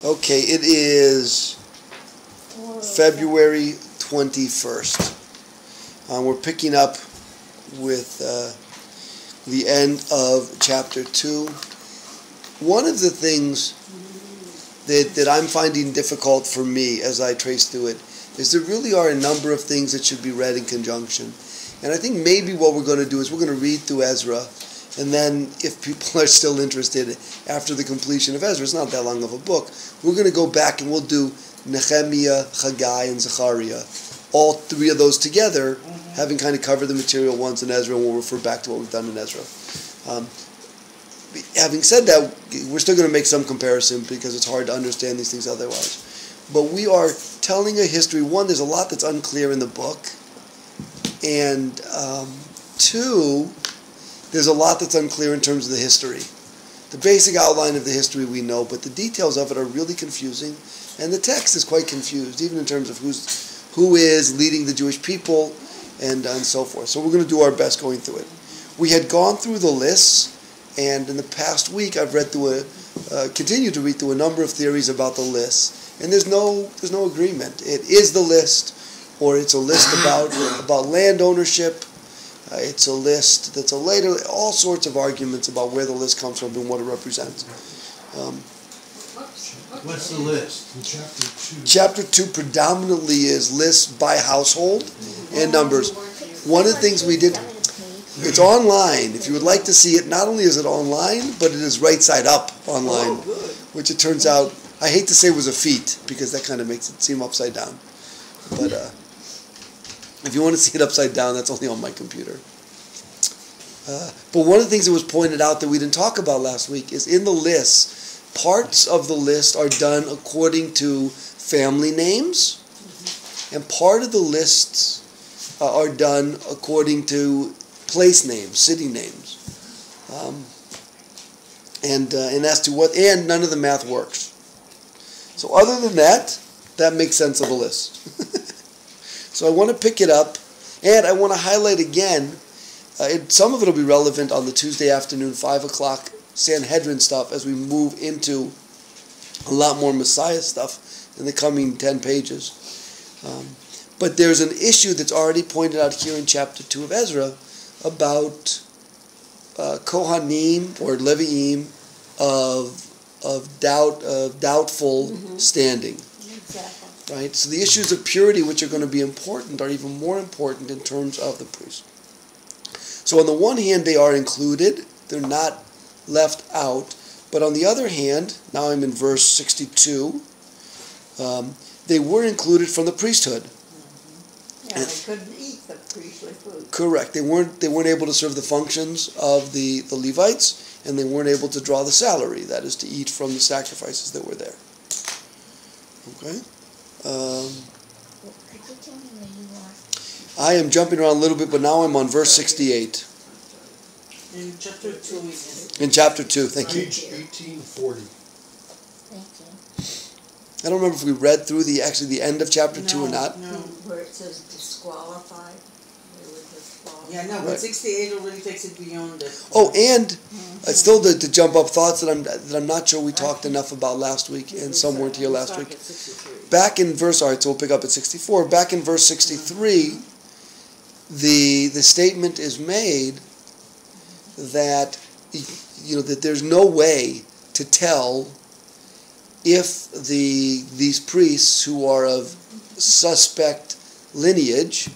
Okay, it is February 21st. We're picking up with the end of chapter 2. One of the things that I'm finding difficult for me as I trace through it is there really are a number of things that should be read in conjunction. And I think maybe what we're going to do is we're going to read through Ezra, and then if people are still interested after the completion of Ezra, it's not that long of a book, we're going to go back and we'll do Nehemiah, Haggai, and Zechariah, all three of those together, having kind of covered the material once in Ezra, and we'll refer back to what we've done in Ezra. Having said that, we're still going to make some comparison because it's hard to understand these things otherwise. But we are telling a history. One, there's a lot that's unclear in the book. And two, there's a lot that's unclear in terms of the history. The basic outline of the history we know, but the details of it are really confusing. And the text is quite confused, even in terms of who is leading the Jewish people and so forth. So we're going to do our best going through it. We had gone through the lists, and in the past week I've read through continue to read through a number of theories about the lists. And there's no agreement. It is the list, or it's a list about land ownership. It's a list that's all sorts of arguments about where the list comes from and what it represents. What's the list? In chapter 2. Chapter 2 predominantly is lists by household and numbers. One of the things we did, it's online. If you would like to see it, not only is it online, but it is right side up online, which it turns out, I hate to say it was a feat, because that kind of makes it seem upside down. But if you want to see it upside down, that's only on my computer. But one of the things that was pointed out that we didn't talk about last week is in the list, parts of the list are done according to family names, and part of the lists are done according to place names, city names. And as to what, and none of the math works. So other than that, that makes sense of the list. So I want to pick it up, and I want to highlight again, some of it will be relevant on the Tuesday afternoon, 5 o'clock, Sanhedrin stuff, as we move into a lot more Messiah stuff in the coming 10 pages. But there's an issue that's already pointed out here in chapter 2 of Ezra about Kohanim or Leviim of doubtful standing. Exactly. Right? So the issues of purity, which are going to be important, are even more important in terms of the priest. So on the one hand, they are included. They're not left out. But on the other hand, now I'm in verse 62, they were included from the priesthood. Yeah, they couldn't eat the priestly food. Correct. They weren't able to serve the functions of the Levites, and they weren't able to draw the salary, that is, to eat from the sacrifices that were there. Okay? Could you tell me where you are? I am jumping around a little bit, but now I'm on verse 68. In chapter 2. In chapter 2, thank you. Page 1840. Thank you. I don't remember if we read through the end of chapter 2 or not. No. Where it says disqualified. They were disqualified. Yeah, no, Right. but 68 already takes it beyond that. Oh, and still to jump up thoughts that I'm not sure we talked enough about last week, and some weren't here last week. Back in verse, all right, so we'll pick up at 64. Back in verse 63, the statement is made that that there's no way to tell if these priests who are of suspect lineage,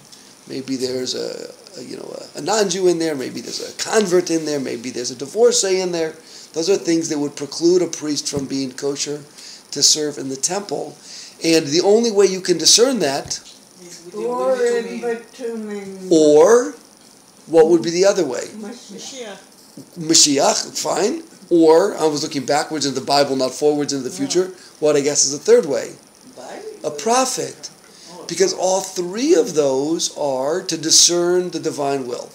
maybe there's a non-Jew in there, maybe there's a convert in there, maybe there's a divorcee in there. Those are things that would preclude a priest from being kosher to serve in the temple. And the only way you can discern that, Or in bitumen. or what would be the other way? Mashiach. Mashiach, fine. Or, I was looking backwards into the Bible, not forwards into the future. What I guess is the third way. A prophet. Because all three of those are to discern the divine will.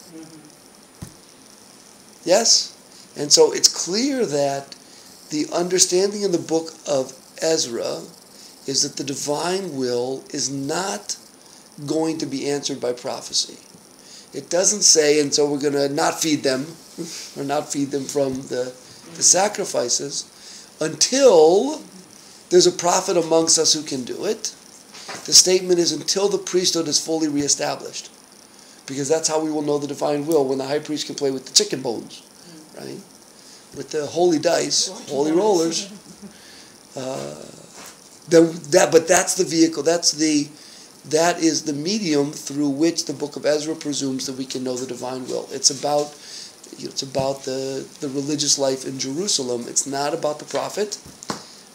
Yes? And so it's clear that the understanding in the book of Ezra is that the divine will is not going to be answered by prophecy. It doesn't say, and so we're going to not feed them, or not feed them from the sacrifices, until there's a prophet amongst us who can do it. The statement is until the priesthood is fully reestablished. Because that's how we will know the divine will, when the high priest can play with the chicken bones, right? With the holy dice, holy rollers. But that's the vehicle. That is the medium through which the book of Ezra presumes that we can know the divine will. It's about the religious life in Jerusalem. It's not about the prophet,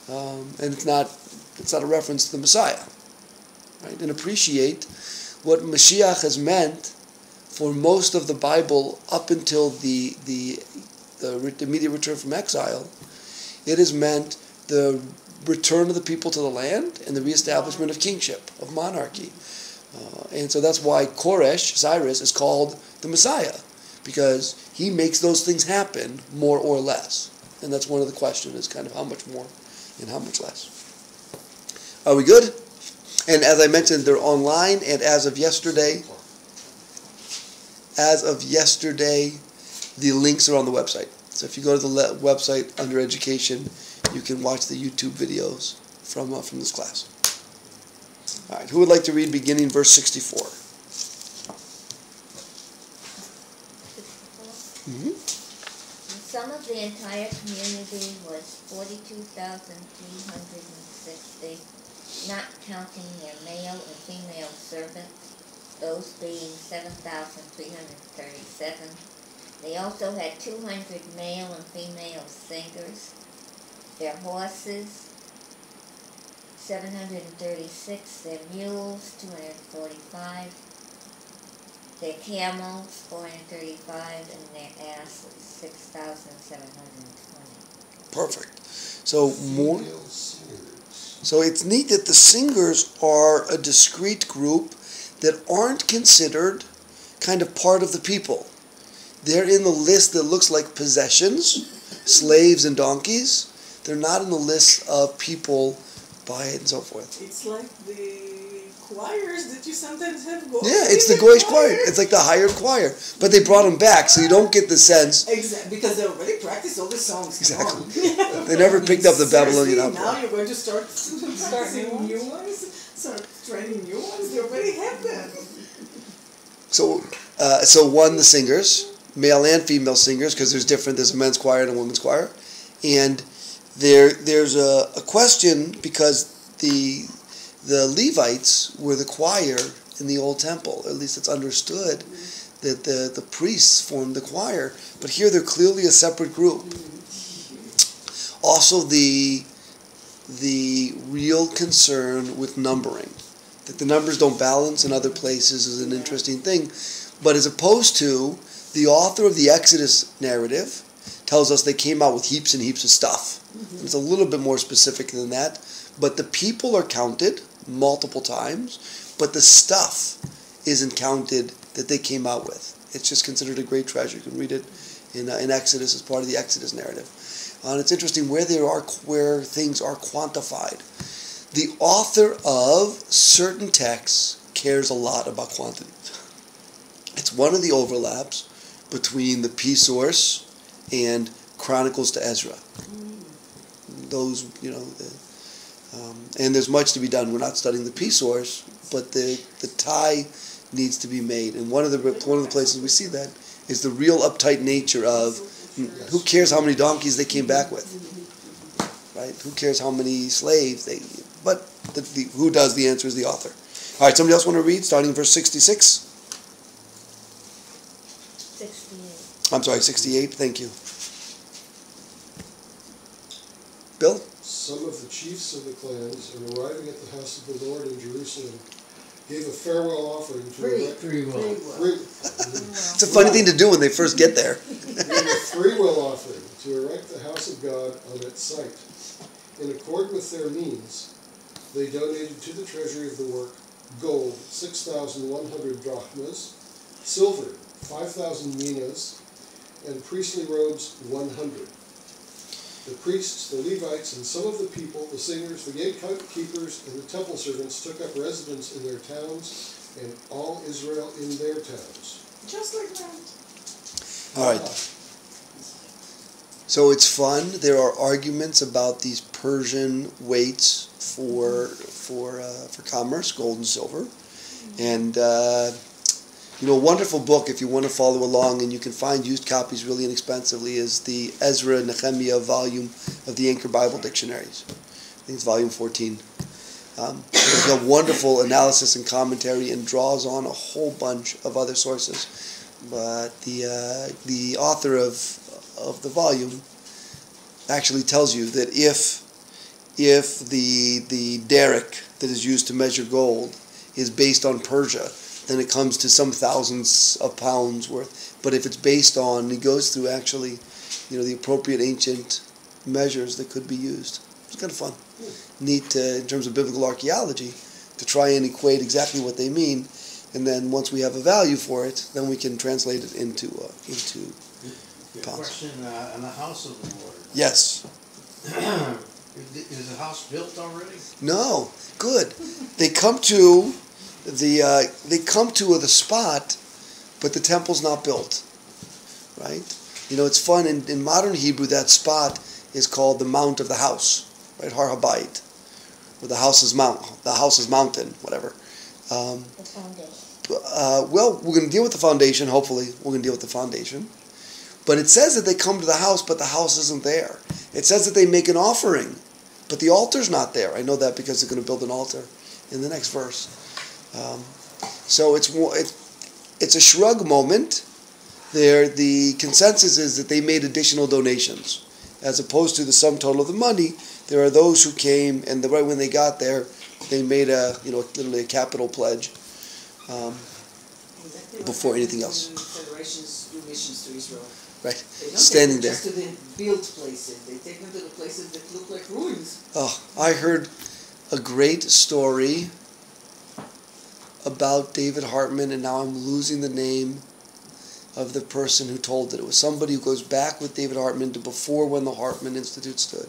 and it's not a reference to the Messiah, right? And appreciate what Mashiach has meant for most of the Bible up until the immediate return from exile. It has meant the return of the people to the land and the reestablishment of kingship, of monarchy. And so that's why Cyrus, is called the Messiah, because he makes those things happen more or less. And that's one of the questions, is kind of how much more and how much less. Are we good? And as I mentioned, they're online, and as of yesterday, the links are on the website. So if you go to the website under education, you can watch the YouTube videos from this class. All right, who would like to read beginning verse 64? Mm-hmm. The sum of the entire community was 42,360, not counting their male and female servants, those being 7,337. They also had 200 male and female singers. Their horses, 736. Their mules, 245. Their camels, 435. And their asses, 6,720. Perfect. So it's neat that the singers are a discrete group that aren't considered kind of part of the people. They're in the list that looks like possessions, slaves and donkeys. They're not in the list of people by it and so forth. It's like the choirs that you sometimes have go. Yeah, it's the Goyish choir. It's like the hired choir. But they brought them back, so you don't get the sense. Exactly, because they already practiced all the songs. Exactly. They never picked up the Babylonian opera. Now you're going to start practicing new ones, start training new ones. They already have them. So one, the singers, male and female singers, because there's a men's choir and a women's choir. And there's a question, because the Levites were the choir in the old temple. At least it's understood that the priests formed the choir. But here they're clearly a separate group. Also the real concern with numbering. That the numbers don't balance in other places is an interesting thing. But as opposed to, the author of the Exodus narrative tells us they came out with heaps and heaps of stuff. Mm-hmm. It's a little bit more specific than that. But the people are counted multiple times, but the stuff isn't counted that they came out with. It's just considered a great treasure. You can read it in Exodus as part of the Exodus narrative. And it's interesting where things are quantified. The author of certain texts cares a lot about quantity. It's one of the overlaps between the P source and Chronicles to Ezra. Those, and there's much to be done. We're not studying the P source, but the tie needs to be made. And one of the places we see that is the real uptight nature of who cares how many donkeys they came back with, right? Who cares how many slaves they? But who does? The answer is the author. All right, somebody else want to read, starting in verse 66? 68. I'm sorry, 68. Thank you. Bill? Some of the chiefs of the clans, on arriving at the house of the Lord in Jerusalem, gave a farewell offering to erect... It's a funny thing to do when they first get there. Gave a freewill offering to erect the house of God on its site. In accord with their means, they donated to the treasury of the work gold 6,100 drachmas, silver 5,000 minas, and priestly robes 100. The priests, the Levites, and some of the people, the singers, the gatekeepers, and the temple servants took up residence in their towns, and all Israel in their towns. Just like that. All right. So it's fun. There are arguments about these Persian weights for commerce, gold and silver, and a wonderful book if you want to follow along, and you can find used copies really inexpensively, is the Ezra-Nechemiah volume of the Anchor Bible Dictionaries. I think it's volume 14. It's a wonderful analysis and commentary and draws on a whole bunch of other sources. But the author of the volume actually tells you that if the derrick that is used to measure gold is based on Persia, then it comes to some thousands of pounds worth. But if it's based on, he goes through actually, the appropriate ancient measures that could be used. It's kind of fun. Neat in terms of biblical archaeology to try and equate exactly what they mean, and then once we have a value for it, then we can translate it into pounds. Question on the house of the Lord. Yes. Is the house built already? No. Good. They come to the spot, but the temple's not built. Right? It's fun in modern Hebrew. That spot is called the Mount of the House. Right, Har Habayit, or the house is mountain, whatever. The foundation. Well, we're going to deal with the foundation. Hopefully, we're going to deal with the foundation. But it says that they come to the house, but the house isn't there. It says that they make an offering, but the altar's not there. I know that because they're going to build an altar in the next verse. So it's a shrug moment. There, the consensus is that they made additional donations, as opposed to the sum total of the money. There are those who came, and right when they got there, they made literally a capital pledge before anything else. Federations do missions to Israel. Right, They don't standing take them there. just to the built places. They take them to the places that look like ruins. Oh, I heard a great story about David Hartman, and now I'm losing the name of the person who told it. It was somebody who goes back with David Hartman to before when the Hartman Institute stood.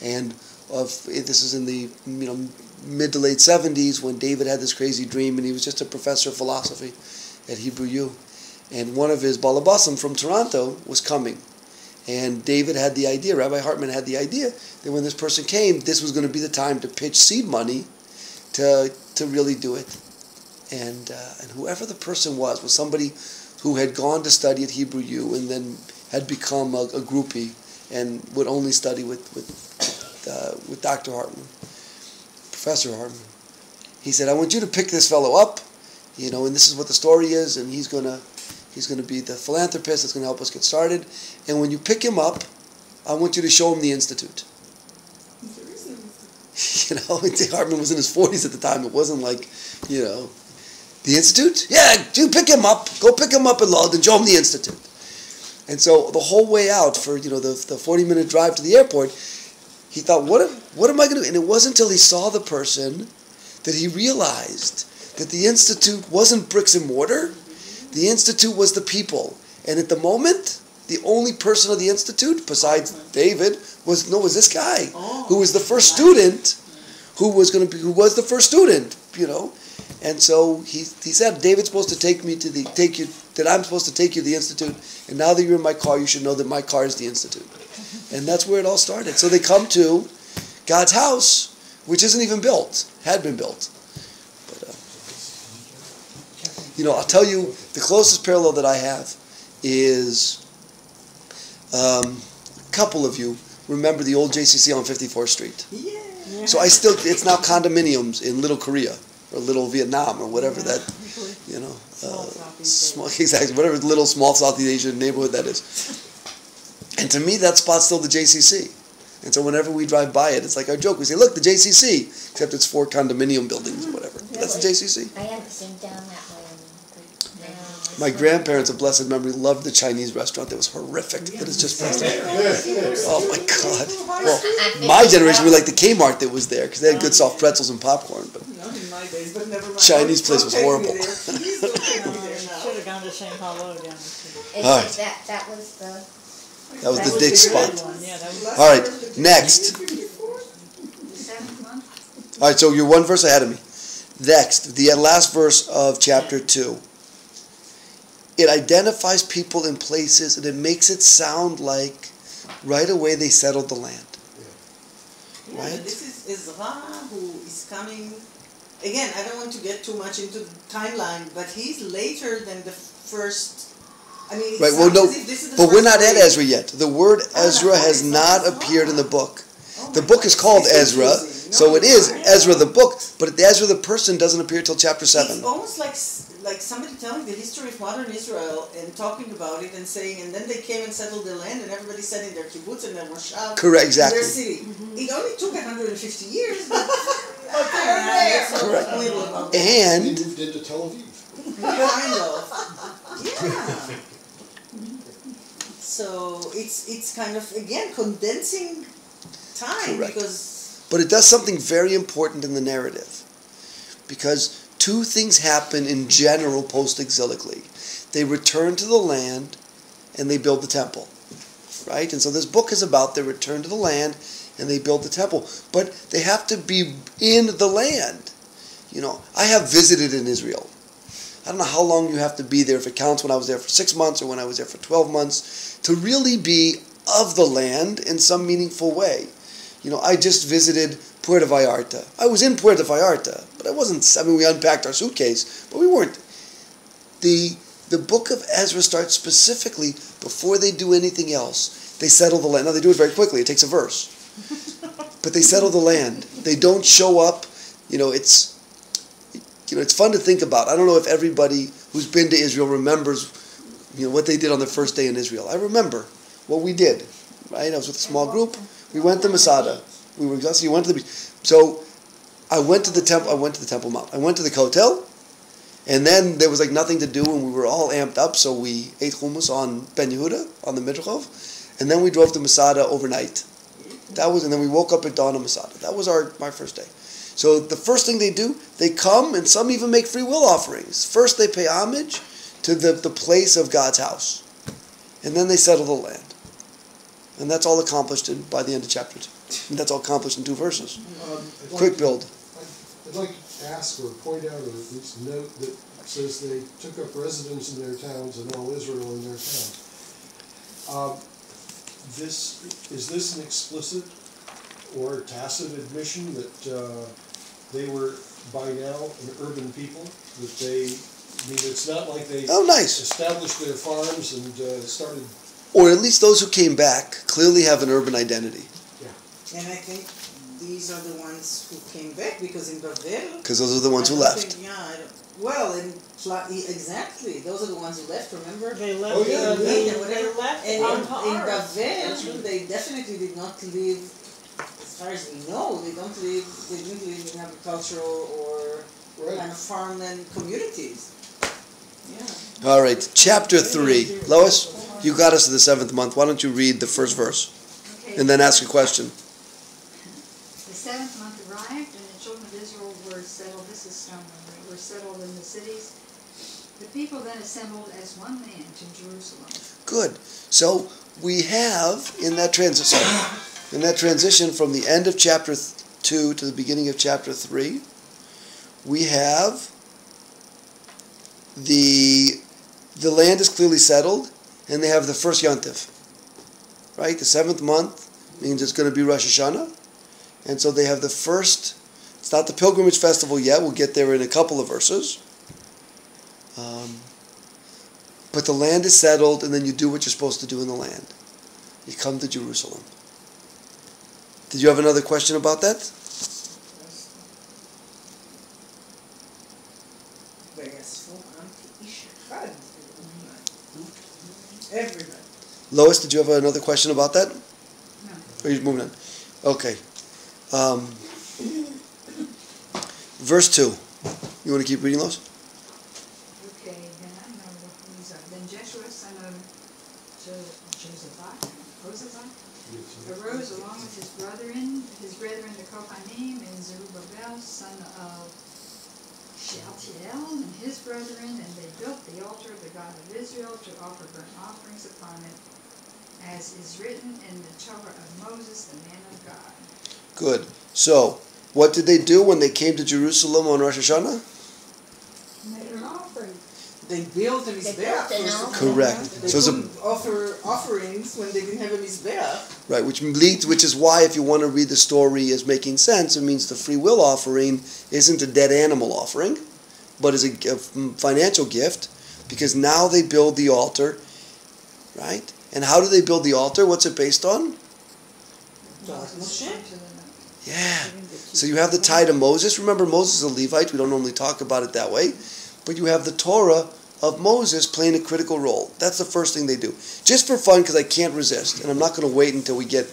And this is in the mid to late 70s when David had this crazy dream, and he was just a professor of philosophy at Hebrew U. And one of his balabasim from Toronto was coming. And David had the idea, Rabbi Hartman had the idea, that when this person came, this was going to be the time to pitch seed money to really do it. And whoever the person was somebody who had gone to study at Hebrew U and then had become a groupie and would only study with Dr. Hartman, Professor Hartman. He said, I want you to pick this fellow up, and this is what the story is, and he's going to be the philanthropist that's going to help us get started. And when you pick him up, I want you to show him the Institute. Hartman was in his 40s at the time. It wasn't like, the Institute? Yeah, you pick him up. Go pick him up in Lod and show him the Institute. And so the whole way out for, the 40-minute drive to the airport, he thought, what am I going to do? And it wasn't until he saw the person that he realized that the Institute wasn't bricks and mortar. The Institute was the people. And at the moment, the only person of the Institute, besides David, was this guy, who was the first student, who was the first student, And so he said, David's supposed to I'm supposed to take you to the Institute, and now that you're in my car, you should know that my car is the Institute. And that's where it all started. So they come to God's house, which isn't even built, had been built. But, I'll tell you, the closest parallel that I have is a couple of you remember the old JCC on 54th Street. Yeah. So it's now condominiums in Little Korea or Little Vietnam or whatever that, exactly, whatever little small Southeast Asian neighborhood that is. And to me, that spot's still the JCC. And so whenever we drive by it, it's like our joke. We say, look, the JCC, except it's 4 condominium buildings or whatever. But that's the JCC. I haven't seen down that way. My grandparents of blessed memory loved the Chinese restaurant. That was horrific. That is just oh my God. Well, my generation, we liked the Kmart that was there because they had good soft pretzels and popcorn. But Not in my days, but never mind. Chinese place was Don't horrible. take me there. Please don't take me there now. Should have gone to Shanghai again. It's that was the... That was the That dig was the spot. good one. Yeah, that was All right, next. All right, so you're one verse ahead of me. Next, the last verse of chapter 2. It identifies people in places, and it makes it sound like right away they settled the land. Yeah, Right? but this is Ezra who is coming. Again, I don't want to get too much into the timeline, but he's later than the first. I mean, it Right, well, sounds no, as if this is the but we're first not at wave. Ezra yet. The word Ezra no, has it's not not. appeared in the book. Oh The my book God, is called it's Ezra, confusing. so No, it is no, Ezra the book, but the Ezra the person doesn't appear till chapter 7. It's almost like somebody telling the history of modern Israel and talking about it and saying, and then they came and settled the land and everybody sat in their kibbutz and their moshav Correct, in exactly. their city. It only took 150 years, but okay, so Correct. a little about that. They And moved into Tel Aviv. Kind of. Yeah. So it's kind of, again, condensing time Correct. because but it does something very important in the narrative. Because two things happen in general post-exilically. They return to the land and they build the temple. Right? And so this book is about their return to the land and they build the temple. But they have to be in the land. You know, I have visited in Israel. I don't know how long you have to be there, if it counts when I was there for 6 months or when I was there for 12 months, to really be of the land in some meaningful way. You know, I just visited Puerto Vallarta. I was in Puerto Vallarta, but I wasn't, we unpacked our suitcase, but we weren't. The book of Ezra starts specifically, before they do anything else, they settle the land. Now, they do it very quickly. It takes a verse. But they settle the land. They don't show up. It's fun to think about. I don't know if everybody who's been to Israel remembers, what they did on their first day in Israel. I remember what we did. Right? I was with a small group. We went to Masada. We were exhausted. You went to the beach. So I went to the temple. I went to the Temple Mount. I went to the Kotel, and then there was nothing to do, and we were all amped up. So we ate hummus on Ben Yehuda on the Midrachov, and then we drove to Masada overnight. And then we woke up at dawn in Masada. That was my first day. So the first thing they do, they come, and some even make free will offerings. First, they pay homage to the place of God's house, and then they settle the land. And that's all accomplished by the end of chapter 2. And that's all accomplished in 2 verses. Quick build. I'd like to ask or point out, or at least note, that says they took up residence in their towns and all Israel in their town. Is this an explicit or tacit admission that they were by now an urban people? It's not like they established their farms and started. Or at least those who came back clearly have an urban identity. Yeah. And I think these are the ones who came back because in Bavel. Because those are the ones who left. Exactly. Those are the ones who left. Remember? They left. Oh, yeah, They whatever. left And on in Ohr. Bavel, they definitely did not live. As far as we know, they didn't live in agricultural or kind of farmland communities. Yeah. All right, chapter 3. Lois, you got us to the 7th month. Why don't you read the first verse Okay. and then ask a question? The 7th month arrived, and the children of Israel were settled. This is stone. They were settled in the cities. The people then assembled as one man to Jerusalem. Good. So we have in that transition from the end of chapter 2 to the beginning of chapter 3, we have the land is clearly settled, and they have the first Yontif. Right? The 7th month means it's going to be Rosh Hashanah. And so they have the first, it's not the pilgrimage festival yet, we'll get there in a couple of verses. But the land is settled, and then you do what you're supposed to do in the land. You come to Jerusalem. Did you have another question about that? Everybody. Lois, did you have another question about that? No. Or are you moving on? Okay. Verse 2. You want to keep reading, Lois? Okay, then I know what these are. Then Jeshua, son of Josaphat, arose along with his brethren, the Kohanim, and Zerubbabel, son of Shealtiel, and his brethren, and they built the altar of the God of Israel to offer burnt offerings upon it, as is written in the Torah of Moses, the man of God. Good. So, what did they do when they came to Jerusalem on Rosh Hashanah? Made an offering. they built a mizbeach. built an altar. Correct. They So it's a couldn't offer offerings when they didn't have a mizbeach. right, which is why if you want to read the story as making sense, it means the free will offering isn't a dead animal offering, but is a financial gift, because now they build the altar, right? And how do they build the altar? What's it based on? Moshe. Yeah. So you have the tie to Moses. Remember, Moses is a Levite. We don't normally talk about it that way. But you have the Torah of Moses playing a critical role. That's the first thing they do. Just for fun, because I can't resist. And I'm not going to wait until we get,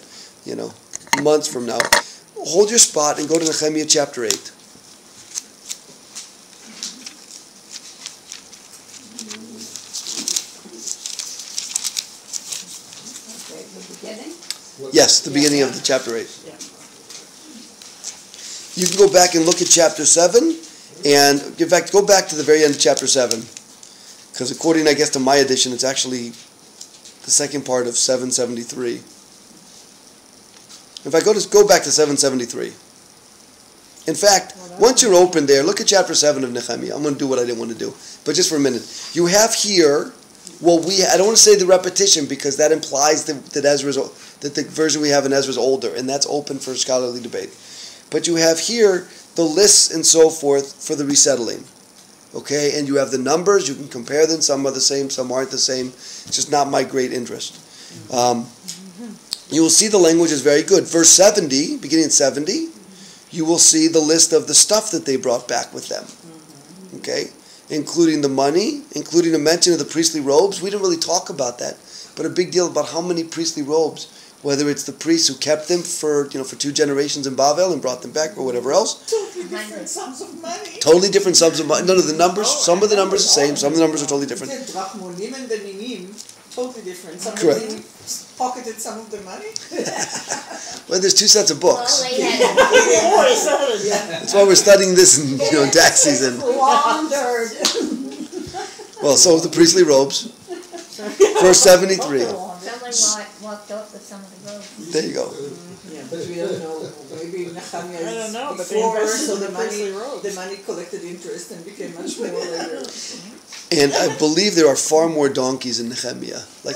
months from now. Hold your spot and go to Nehemiah chapter 8. Okay, the beginning. Yes, the beginning of the chapter 8. Yeah. You can go back and look at chapter 7. And in fact, go back to the very end of chapter 7. Because according, I guess, to my edition, it's actually the second part of 773. In fact, go back to 773. In fact, once you're open there, look at chapter 7 of Nehemiah. I'm going to do what I didn't want to do. But just for a minute. You have here, I don't want to say the repetition, because that implies that the version we have in Ezra is older. And that's open for scholarly debate. But you have here the lists and so forth for the resettling. Okay, and you have the numbers, you can compare them, some are the same, some aren't the same. It's just not my great interest. You will see the language is very good. Verse 70, beginning at 70, you will see the list of the stuff that they brought back with them. Okay, including the money, including a mention of the priestly robes. We didn't really talk about that, but a big deal about how many priestly robes. Whether it's the priests who kept them for 2 generations in Bavel and brought them back, or whatever else. Totally different sums of money. Totally different sums of money. None of the numbers. Some of the numbers are the same. Some of the numbers are totally different. Drachmonim and the minim, totally different. Correct. Somebody pocketed some of the money. Well, there's 2 sets of books. Well, they had That's why we're studying this in tax season. Laundered. Well, so the priestly robes. Verse 73. someone walked off with some of the robes. There you go. Yeah, but we don't know. Maybe Nehemiah I don't know, but they before, invested so in the the priestly money, robes. the money collected interest and became much more later. And I believe there are far more donkeys in Nehemiah. I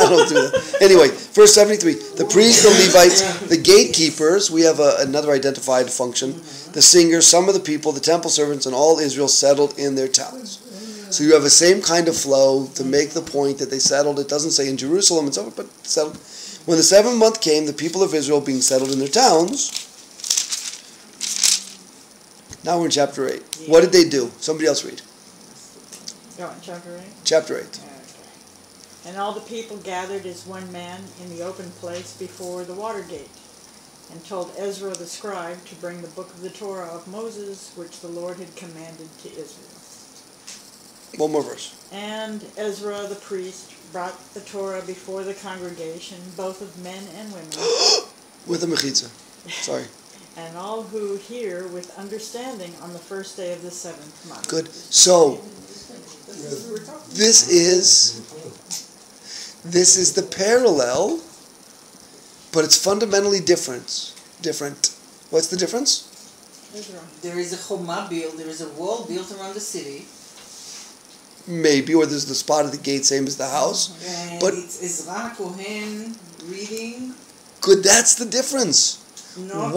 don't do that. Anyway, verse 73. The priests, the Levites, the gatekeepers, we have another identified function, the singers, some of the people, the temple servants, and all Israel settled in their towns. So you have the same kind of flow to make the point that they settled. It doesn't say in Jerusalem and so forth, but settled. When the 7th month came, the people of Israel being settled in their towns. Now we're in chapter 8. Yeah. What did they do? Somebody else read. Go on, chapter 8. Chapter 8. Okay. And all the people gathered as one man in the open place before the water gate, and told Ezra the scribe to bring the book of the Torah of Moses, which the Lord had commanded to Israel. One more verse. And Ezra the priest brought the Torah before the congregation, both of men and women, With a mechitza. Sorry. and all who hear with understanding on the first day of the 7th month. Good. So, this is the parallel, but it's fundamentally different. What's the difference? Ezra. There is a choma built, there is a wall built around the city. Maybe, or there's the spot of the gate, same as the house. And But it's Ezra Kohen reading. good, that's the difference. Not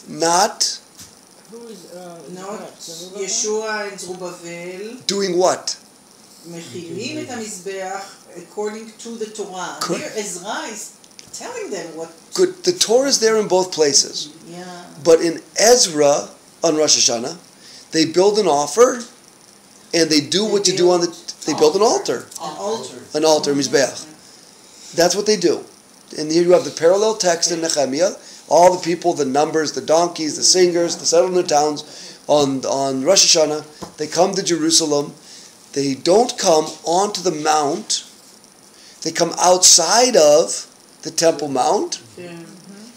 Not Who's, not what, Zerubbabel? Yeshua and Zerubbabel doing what? מכינים את המזבח according to the Torah. Correct. Here Ezra is telling them what. Good. The Torah is there in both places. Yeah. But in Ezra, on Rosh Hashanah, they build an offer, and they do what you do on they build an altar. An altar, Mizbeach. That's what they do. And here you have the parallel text in Nehemiah. All the people, the numbers, the donkeys, the singers, the settled in their towns on Rosh Hashanah. They come to Jerusalem. They don't come onto the mount. They come outside of the Temple Mount. Yeah.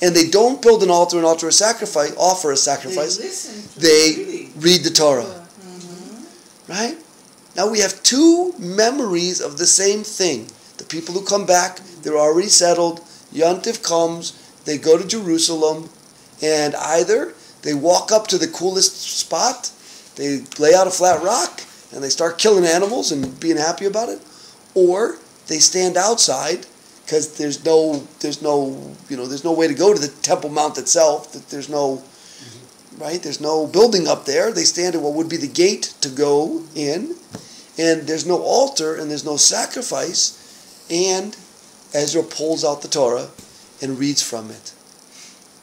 And they don't build an altar and offer a sacrifice. They listen to They the reading. read the Torah. Right? Now we have 2 memories of the same thing. The people who come back, they're already settled. Yontif comes, they go to Jerusalem, and either they walk up to the coolest spot, they lay out a flat rock, and they start killing animals and being happy about it, or they stand outside because there's no way to go to the Temple Mount itself. There's no there's no building up there. They stand at what would be the gate to go in, and there's no altar and there's no sacrifice, and Ezra pulls out the Torah and reads from it.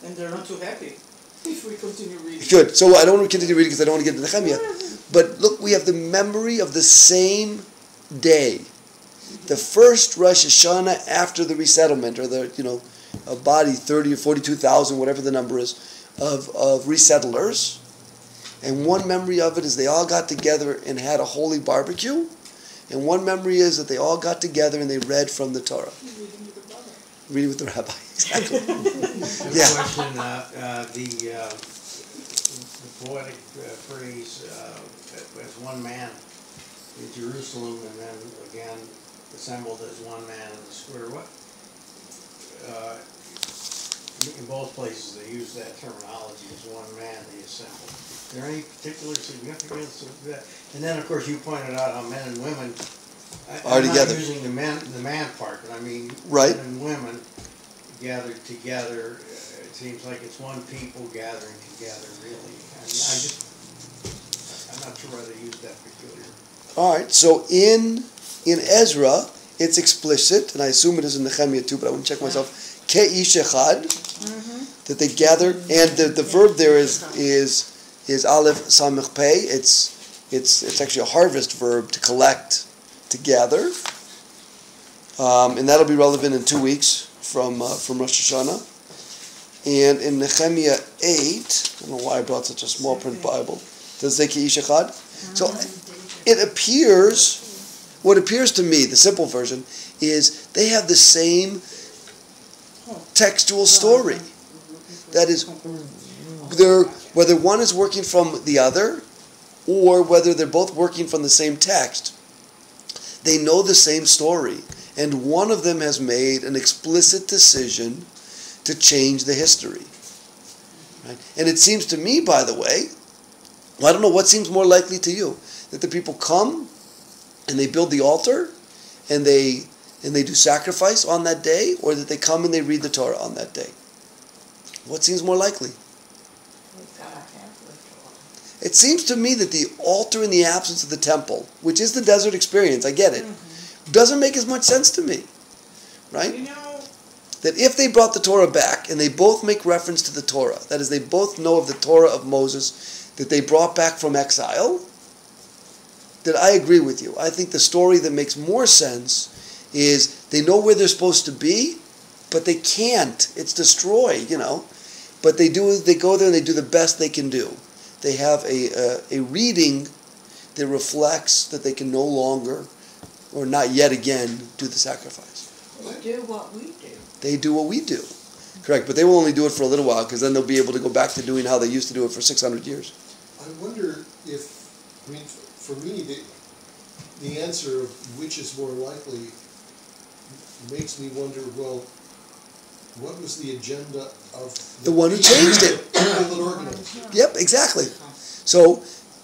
And they're not too happy if we continue reading. Good. So I don't want to continue reading because I don't want to get into Nehemiah. But look, we have the memory of the same day. The first Rosh Hashanah after the resettlement, or the, a body 30 or 42,000, whatever the number is, of resettlers. And one memory of it is they all got together and had a holy barbecue. And one memory is that they all got together and they read from the Torah. Reading with the rabbi, exactly. Yeah. Question, the poetic phrase, as one man in Jerusalem, and then again assembled as one man in the square. What? In both places they use that terminology as one man they assembled. Is there any particular significance of that? And then, of course, you pointed out how men and women are together. I'm not using the man part, but I mean right. Men and women gathered together. It seems like it's one people gathering together, really. I'm not sure why they use that peculiar. All right. So in Ezra, it's explicit, and I assume it is in Nehemiah too, but I want to check myself. Ke'ish echad, that they gather, and the verb there is aleph samech pei. It's actually a harvest verb, to collect, to gather, and that'll be relevant in 2 weeks from Rosh Hashanah. And in Nehemiah 8, I don't know why I brought such a small print Bible. Does it say Ke'ish echad? So it appears. What appears to me, the simple version, is they have the same textual story. That is, whether one is working from the other, or whether they're both working from the same text, they know the same story, and one of them has made an explicit decision to change the history. Right? And it seems to me, by the way, I don't know what seems more likely to you, that the people come and they build the altar and they do sacrifice on that day, or that they come and they read the Torah on that day. What seems more likely? It seems to me that the altar in the absence of the temple, which is the desert experience, I get it, doesn't make as much sense to me. Right? That if they brought the Torah back and they both make reference to the Torah, that is, they both know of the Torah of Moses that they brought back from exile, that I agree with you. I think the story that makes more sense is they know where they're supposed to be, but they can't. It's destroyed, But they go there and they do the best they can do. They have a reading that reflects that they can no longer, or not yet again, do the sacrifice. They do what we do. They do what we do. Correct, but they will only do it for a little while, because then they'll be able to go back to doing how they used to do it for 600 years. I wonder for me, the answer of which is more likely makes me wonder, well, what was the agenda of the one who changed it? People that organized. Yep, exactly. So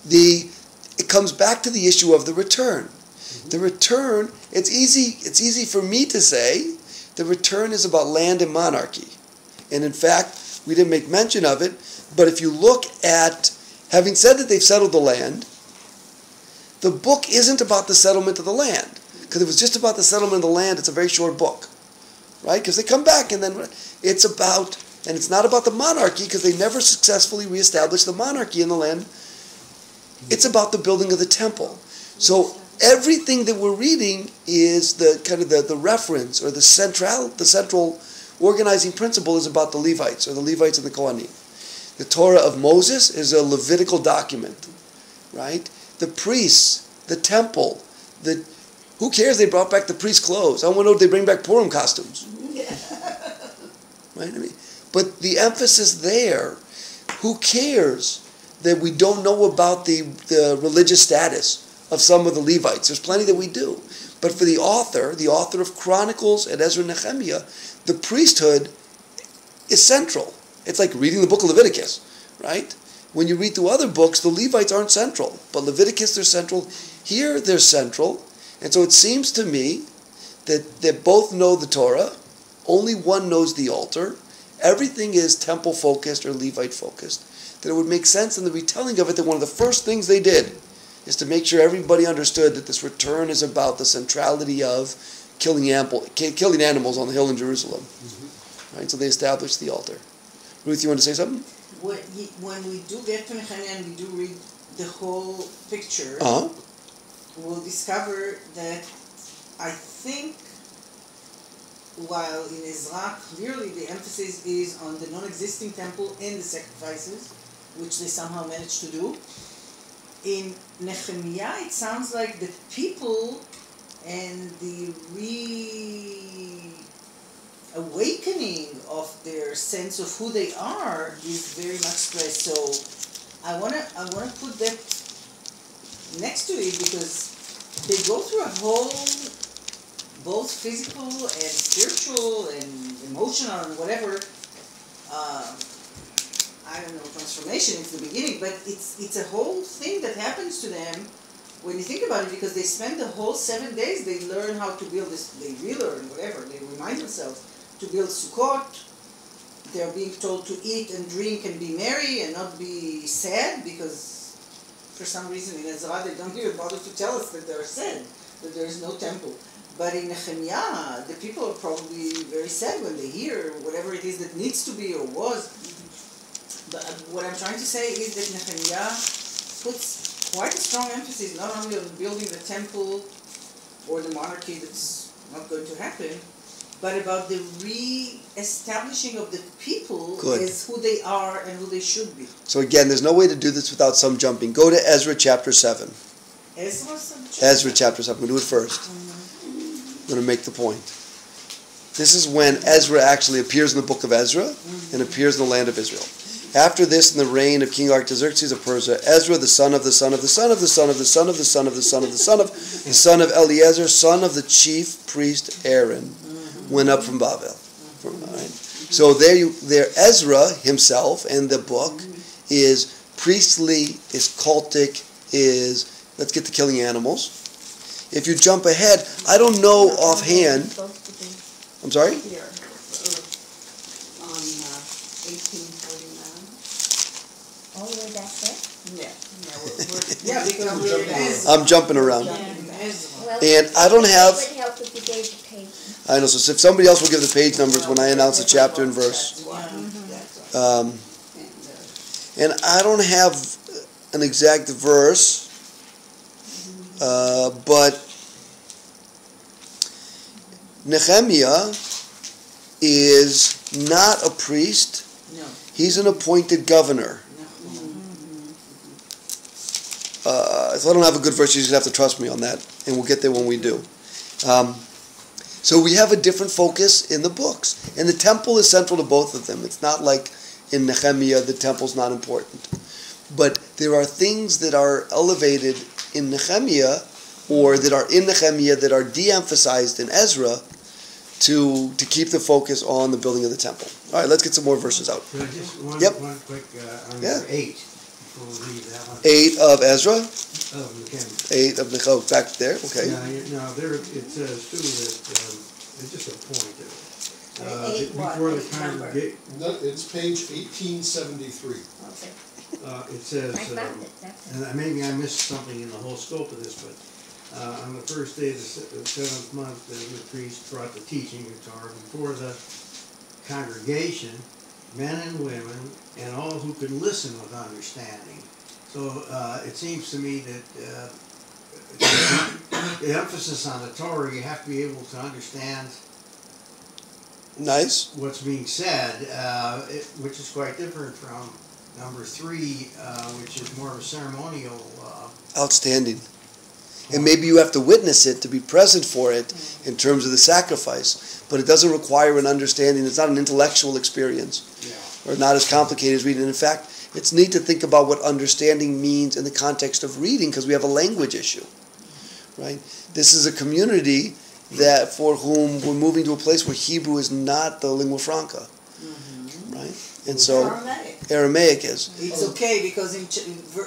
it comes back to the issue of the return. The return, it's easy for me to say, the return is about land and monarchy. And in fact, we didn't make mention of it, but if you look at, having said that they've settled the land, the book isn't about the settlement of the land. Because if it was just about the settlement of the land, it's a very short book. Right? Because they come back and then it's about, and it's not about the monarchy, because they never successfully reestablished the monarchy in the land. It's about the building of the temple. So everything that we're reading is the kind of the reference, or the central organizing principle is about the Levites, or the Levites and the Kohanim. The Torah of Moses is a Levitical document, right? The priests, the temple, who cares they brought back the priest's clothes? I want to know if they bring back Purim costumes. Right? But the emphasis there, who cares that we don't know about the religious status of some of the Levites? There's plenty that we do. But for the author of Chronicles and Ezra-Nechemiah, the priesthood is central. It's like reading the book of Leviticus, right? When you read through other books, the Levites aren't central. But Leviticus, they're central. Here they're central, and so it seems to me that they both know the Torah, only one knows the altar, everything is temple focused or Levite focused, that it would make sense in the retelling of it that one of the first things they did is to make sure everybody understood that this return is about the centrality of killing animals on the hill in Jerusalem. Mm-hmm. Right? So they established the altar. Ruth, you want to say something? When we do get to Nehemiah and we do read the whole picture, we'll discover that I think while in Ezra clearly the emphasis is on the non-existing temple and the sacrifices, which they somehow managed to do, in Nehemiah it sounds like the people and the awakening of their sense of who they are is very much stressed. So I wanna put that next to it because they go through a whole, both physical and spiritual and emotional and whatever, I don't know, transformation is the beginning, but it's a whole thing that happens to them when you think about it, because they spend the whole 7 days, they learn how to build this, they relearn, whatever, they remind themselves to build Sukkot. They're being told to eat and drink and be merry and not be sad, because for some reason in Ezra they don't even bother to tell us that they're sad, that there is no temple. But in Nehemiah, the people are probably very sad when they hear whatever it is that needs to be or was. But what I'm trying to say is that Nehemiah puts quite a strong emphasis not only on building the temple or the monarchy that's not going to happen, but about the re-establishing of the people as who they are and who they should be. So again, there's no way to do this without some jumping. Go to Ezra chapter 7. Ezra chapter 7. We'll do it first. I'm going to make the point. This is when Ezra actually appears in the book of Ezra and appears in the land of Israel. After this, in the reign of King Artaxerxes of Persia, Ezra, the son of the son of the son of the son of the son of the son of the son of the son of the son of Eleazar, son of the chief priest Aaron, went up from Babel. Right? So there Ezra himself and the book is priestly, is cultic, is let's get to killing animals. If you jump ahead, I don't know offhand. I'm sorry? Here, on 1849. All the way back there? Yeah, because I'm jumping around. Well, And I don't have... it would help if you gave the page. I know, so if somebody else will give the page numbers when I announce the chapter and verse. And I don't have an exact verse, but Nehemiah is not a priest. No. He's an appointed governor. So I don't have a good verse. You just have to trust me on that, and we'll get there when we do. So we have a different focus in the books, and the temple is central to both of them. It's not like in Nehemiah the temple's not important, but there are things that are elevated in Nehemiah, or that are in Nehemiah that are de-emphasized in Ezra, to keep the focus on the building of the temple. All right, let's get some more verses out. Just one quick on Yeah. 8. Before we leave that one. 8 of Ezra. Oh, Nehemiah. 8 of Nehemiah. Back there. Okay. Now there it says too that it's just a point Eight what? before the Which number? congregation. No, it's page 1873. Okay. It says, I found it. That's it. and maybe I missed something in the whole scope of this, but on the first day of the 7th month, the priest brought the teaching of Torah before the congregation, men and women, and all who could listen with understanding. So it seems to me that the emphasis on the Torah, you have to be able to understand Nice. what's being said, which is quite different from number 3, which is more of a ceremonial. Outstanding. And maybe you have to witness it to be present for it in terms of the sacrifice, but it doesn't require an understanding. It's not an intellectual experience, or not as complicated as reading. In fact, it's neat to think about what understanding means in the context of reading, because we have a language issue, right? This is a community that for whom we're moving to a place where Hebrew is not the lingua franca, right? And so Aramaic. Aramaic is. It's okay because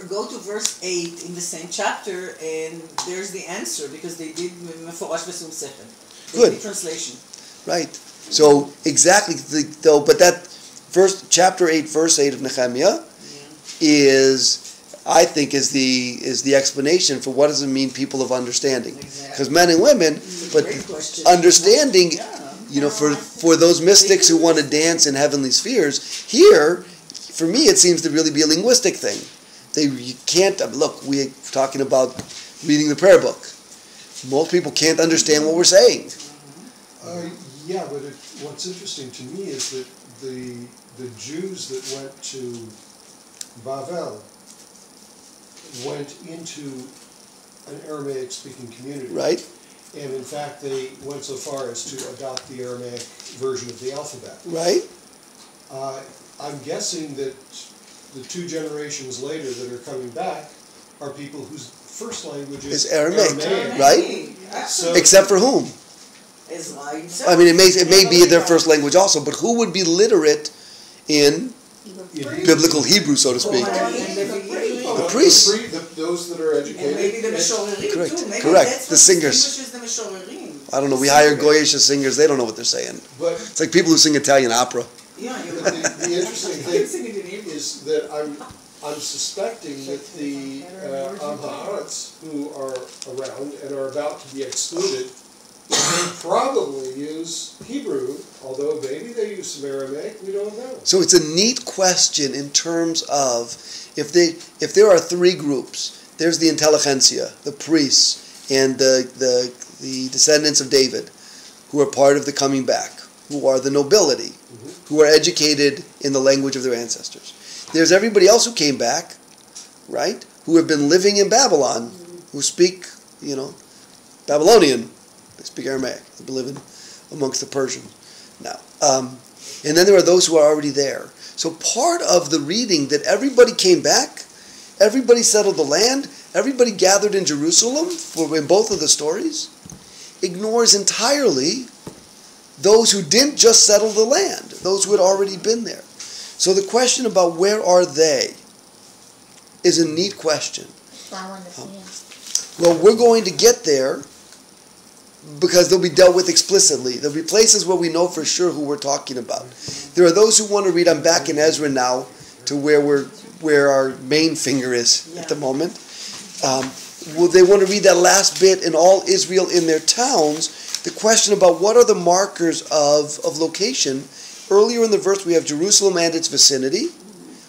go to verse 8 in the same chapter and there's the answer because they did Meforash Besum Sechel. Good. The translation. Right. So exactly though, but that first chapter 8, verse 8 of Nehemiah is, I think, is the explanation for what does it mean people of understanding. Because men and women, but understanding, for those mystics who want to dance in heavenly spheres, here, for me, it seems to really be a linguistic thing. You can't, look, we're talking about reading the prayer book. Most people can't understand what we're saying. Yeah, but what's interesting to me is that the Jews that went to Bavel went into an Aramaic-speaking community. Right. And in fact, they went so far as to adopt the Aramaic version of the alphabet. Right. I'm guessing that the 2 generations later that are coming back are people whose first language is Aramaic, right? So, except for whom? I mean, it may be their first language also, but who would be literate in biblical Hebrew, so to speak? The priests. Those that are educated. And maybe the Meshorerim Correct. too. Maybe Correct. That's The what singers. distinguishes the Meshorerim. I don't know. We hire Goyish singers. They don't know what they're saying. But It's like people who sing Italian opera. Yeah, you're the interesting thing sing it in Hebrew. is that I'm suspecting that the Am Haaretz who are around and are about to be excluded probably use Hebrew, although maybe they use some Aramaic, we don't know. So it's a neat question in terms of if there are 3 groups. There's the intelligentsia, the priests, and the descendants of David, who are part of the coming back, who are the nobility, who are educated in the language of their ancestors. There's everybody else who came back, right, who have been living in Babylon, who speak, Babylonian. They speak Aramaic. They've been living amongst the Persians now. And then there are those who are already there. So part of the reading that everybody came back, everybody settled the land, everybody gathered in Jerusalem, in both of the stories, ignores entirely those who didn't just settle the land, those who had already been there. So the question about where are they is a neat question. Following the sand. Well, we're going to get there because they'll be dealt with explicitly. There'll be places where we know for sure who we're talking about. There are those who want to read, I'm back in Ezra now, to where our main finger is at the moment. They want to read that last bit in all Israel in their towns. The question about what are the markers of location. Earlier in the verse we have Jerusalem and its vicinity,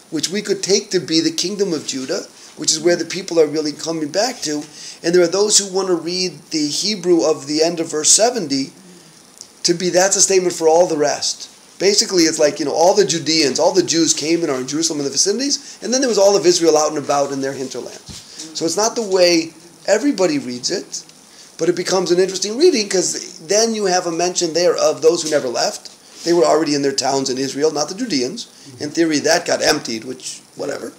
which we could take to be the kingdom of Judah, which is where the people are really coming back to. And there are those who want to read the Hebrew of the end of verse 70 to be that's a statement for all the rest. Basically, it's like, all the Judeans, all the Jews came and are in Jerusalem and the vicinities, and then there was all of Israel out and about in their hinterlands. So it's not the way everybody reads it, but it becomes an interesting reading because then you have a mention there of those who never left. They were already in their towns in Israel, not the Judeans. In theory, that got emptied, which, whatever.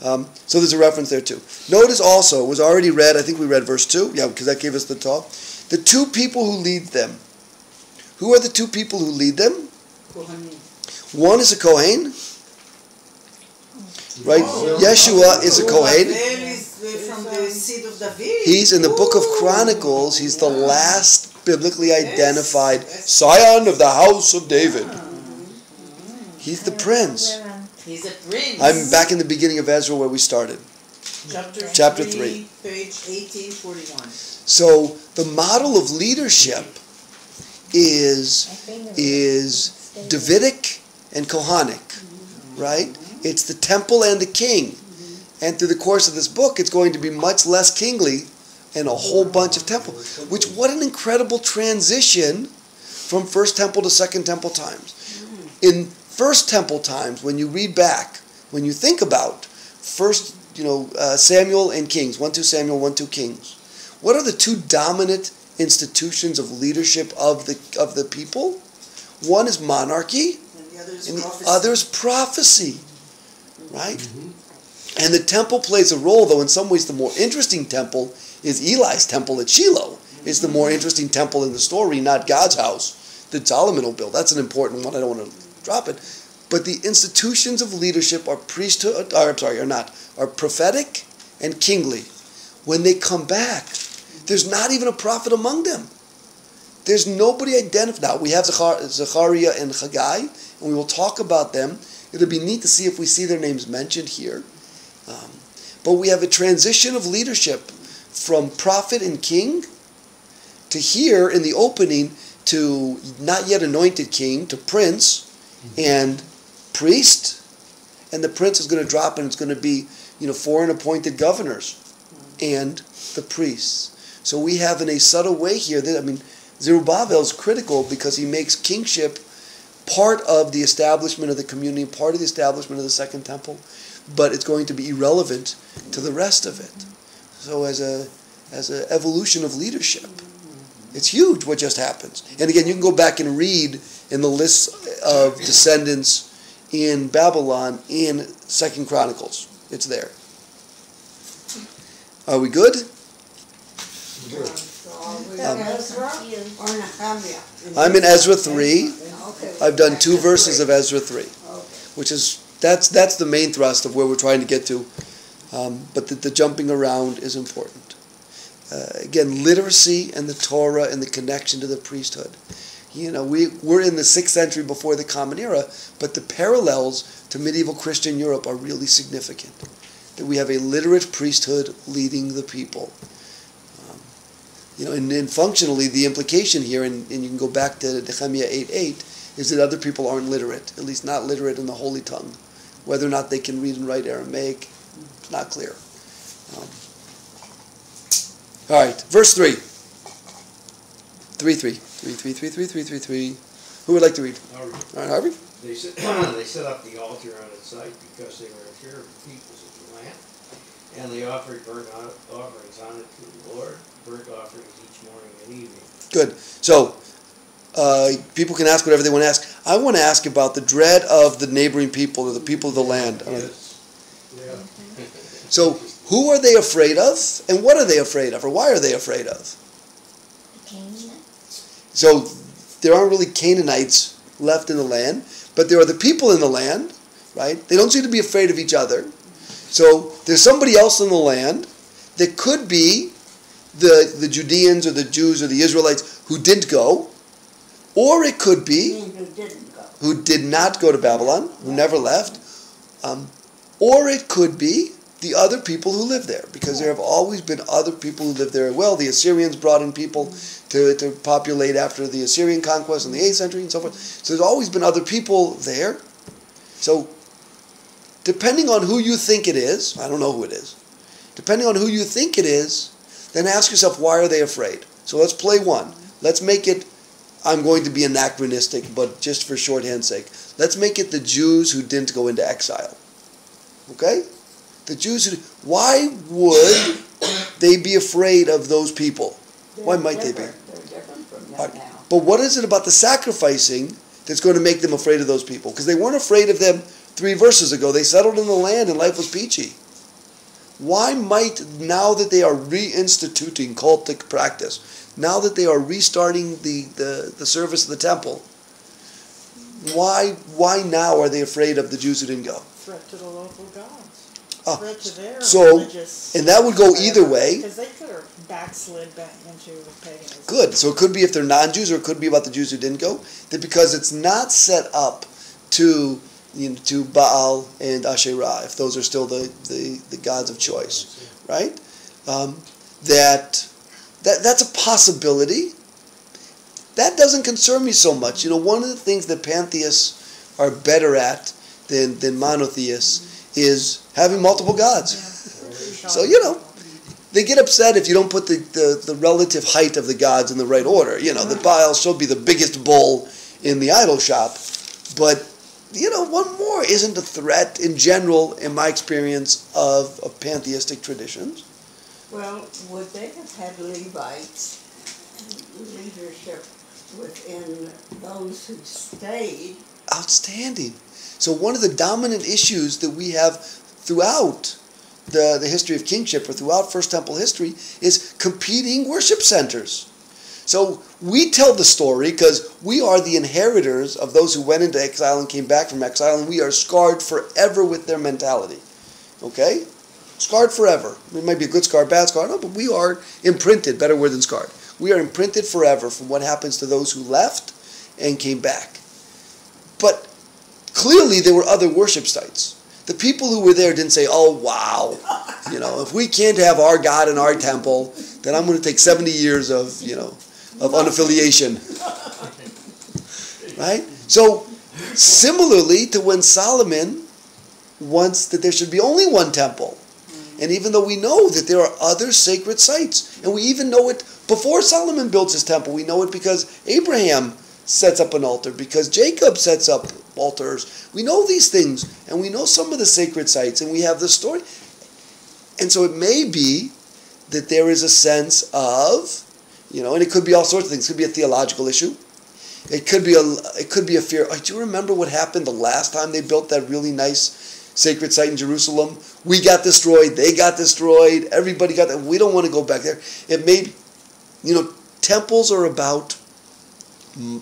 So there's a reference there too. Notice also, it was already read, I think we read verse 2, because that gave us the talk. The 2 people who lead them. Who are the 2 people who lead them? Kohanim. One is a Kohen, right? Yeshua is a Kohen. Is from the seed of David. He's in the book of Chronicles, he's the last biblically identified scion of the house of David. He's the prince. He's a prince. I'm back in the beginning of Ezra where we started. Chapter 3. Page 1841. So the model of leadership is Davidic and Kohanic, right? It's the temple and the king. And through the course of this book, it's going to be much less kingly and a whole bunch of temple. Which, what an incredible transition from First Temple to Second Temple times. In First Temple times, when you read back, when you think about First, Samuel and Kings, 1-2 Samuel, 1-2 Kings, what are the 2 dominant institutions of leadership of the people? One is monarchy, and the other is prophecy, right? And the temple plays a role, though in some ways the more interesting temple is Eli's temple at Shiloh. It's the more interesting temple in the story, not God's house that Solomon will build. That's an important one. I don't want to drop it. But the institutions of leadership are are prophetic and kingly. When they come back, there's not even a prophet among them. There's nobody identified. Now, we have Zechariah and Haggai, and we will talk about them. It'll be neat to see if we see their names mentioned here. But we have a transition of leadership from prophet and king to here in the opening to not yet anointed king to prince and priest. And the prince is going to drop and it's going to be, foreign appointed governors and the priests. So we have in a subtle way here that, Zerubbabel is critical because he makes kingship part of the establishment of the community, part of the establishment of the Second Temple, but it's going to be irrelevant to the rest of it. So as an evolution of leadership, it's huge what just happens. And again, you can go back and read in the list of descendants in Babylon in 2 Chronicles. It's there. Are we good? Ezra or Nehemiah? I'm in Ezra 3. Okay. I've done 2 verses of Ezra 3, which is that's the main thrust of where we're trying to get to. But the jumping around is important. Again, literacy and the Torah and the connection to the priesthood. We're in the 6th century before the Common Era, but the parallels to medieval Christian Europe are really significant. That we have a literate priesthood leading the people. And functionally, the implication here, and you can go back to Nehemiah 8:8, is that other people aren't literate, at least not literate in the holy tongue. Whether or not they can read and write Aramaic, it's not clear. All right, verse 3. 3:3. Who would like to read? I'll read. All right, Harvey. They set up the altar on its site because they were in fear of the peoples of the land, and they offered burnt offerings on it to the Lord, burnt offerings each morning and evening. Good. So, people can ask whatever they want to ask. I want to ask about the dread of the neighboring people or the people of the land. Yes. Yeah. So, who are they afraid of, and what are they afraid of, or why are they afraid of? So, there aren't really Canaanites left in the land, but there are the people in the land, right? They don't seem to be afraid of each other. So, there's somebody else in the land that could be the Judeans or the Jews or the Israelites who didn't go, or it could be who did not go to Babylon, who never left, or it could be the other people who live there, because there have always been other people who live there. Well, the Assyrians brought in people to populate after the Assyrian conquest in the 8th century and so forth. So there's always been other people there. So depending on who you think it is, I don't know who it is, depending on who you think it is, then ask yourself, why are they afraid? So let's play one. Let's make it, I'm going to be anachronistic, but just for shorthand's sake, let's make it the Jews who didn't go into exile. Okay? The Jews who, why would they be afraid of those people? Why might they be? They're different from them now. But what is it about the sacrificing that's going to make them afraid of those people? Because they weren't afraid of them 3 verses ago. They settled in the land and life was peachy. Why might, now that they are reinstituting cultic practice, now that they are restarting the service of the temple, why now are they afraid of the Jews who didn't go? Threat to the local gods. Threat to their So, religious. and that would go either way. Because they could have backslid back into paganism. Good. So it could be if they're non-Jews, or it could be about the Jews who didn't go. That because it's not set up to Baal and Asherah, if those are still the gods of choice, right? That's a possibility. That doesn't concern me so much. One of the things that pantheists are better at than monotheists is having multiple gods. So, they get upset if you don't put the relative height of the gods in the right order. The Baal should be the biggest bull in the idol shop. But, one more isn't a threat in general, in my experience, of pantheistic traditions. Well, would they have had Levites leadership within those who stayed? Outstanding. So one of the dominant issues that we have throughout the history of kingship, or throughout First Temple history, is competing worship centers. So we tell the story because we are the inheritors of those who went into exile and came back from exile, and we are scarred forever with their mentality. Okay? Scarred forever. It might be a good scar, bad scar, no, but we are imprinted, better word than scarred. We are imprinted forever from what happens to those who left and came back. But clearly there were other worship sites. The people who were there didn't say, oh, wow, if we can't have our God in our temple, then I'm going to take 70 years of unaffiliation. Right? So, similarly to when Solomon wants that there should be only one temple. And even though we know that there are other sacred sites, and we even know it before Solomon builds his temple, we know it because Abraham sets up an altar, because Jacob sets up altars. We know these things, and we know some of the sacred sites, and we have the story. And so it may be that there is a sense of, and it could be all sorts of things. It could be a theological issue. It could be a fear. Do you remember what happened the last time they built that really nice sacred site in Jerusalem? We got destroyed. They got destroyed. Everybody got that. We don't want to go back there. It may, temples are about